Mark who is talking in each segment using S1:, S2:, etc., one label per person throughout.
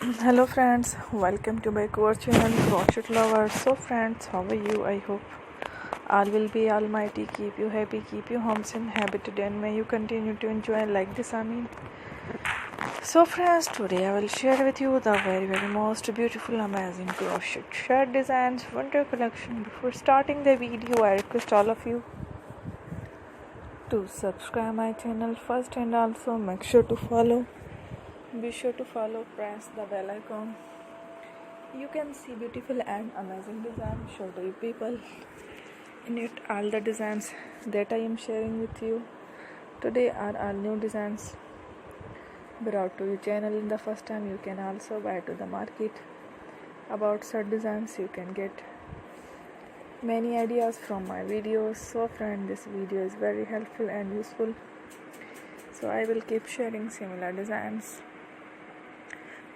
S1: Hello friends, welcome to my core channel Crochet Lovers. So friends, how are you? I hope all will be almighty, keep you happy, keep you homes in habited, and may you continue to enjoy like this. So friends, today I will share with you the very most beautiful, amazing crochet shirt designs winter collection. Before starting the video, I request all of you to subscribe my channel first, and also make sure to follow. Be sure to follow, press the bell icon. You can see beautiful and amazing designs show to you people. In it, all the designs that I am sharing with you today are all new designs brought to your channel in the first time. You can also buy to the market about such designs. You can get many ideas from my videos. So friend, this video is very helpful and useful. So I will keep sharing similar designs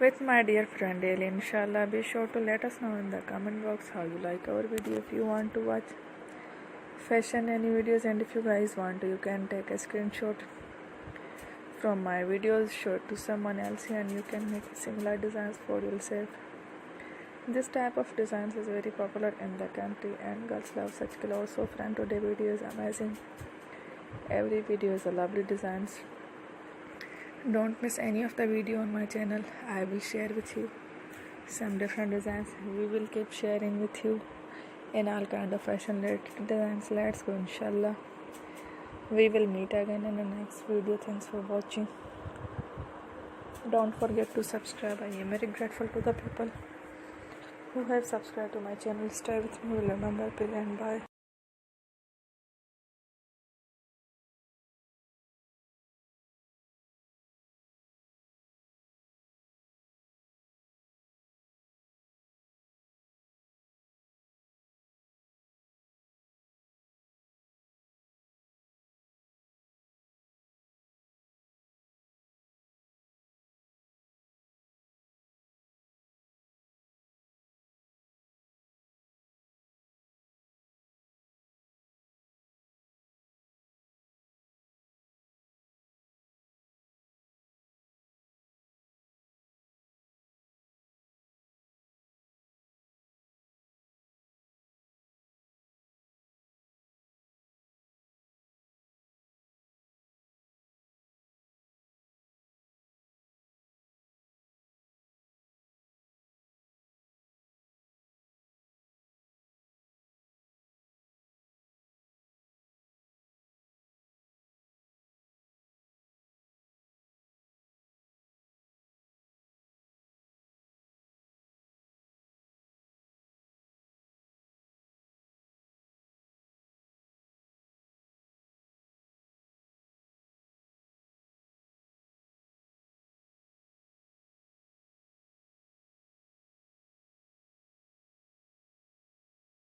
S1: with my dear friend daily, inshallah. Be sure to let us know in the comment box how you like our video. If you want to watch fashion any videos, and if you guys want to, you can take a screenshot from my videos, show it to someone else, and you can make similar designs for yourself. This type of designs is very popular in the country and girls love such clothes. So friend, today video is amazing. Every video is a lovely designs. Don't miss any of the video on my channel. I will share with you some different designs. We will keep sharing with you in all kind of fashion related designs. Let's go, inshallah. We will meet again in the next video. Thanks for watching. Don't forget to subscribe. I am very grateful to the people who have subscribed to my channel. Stay with me. Remember, till and bye.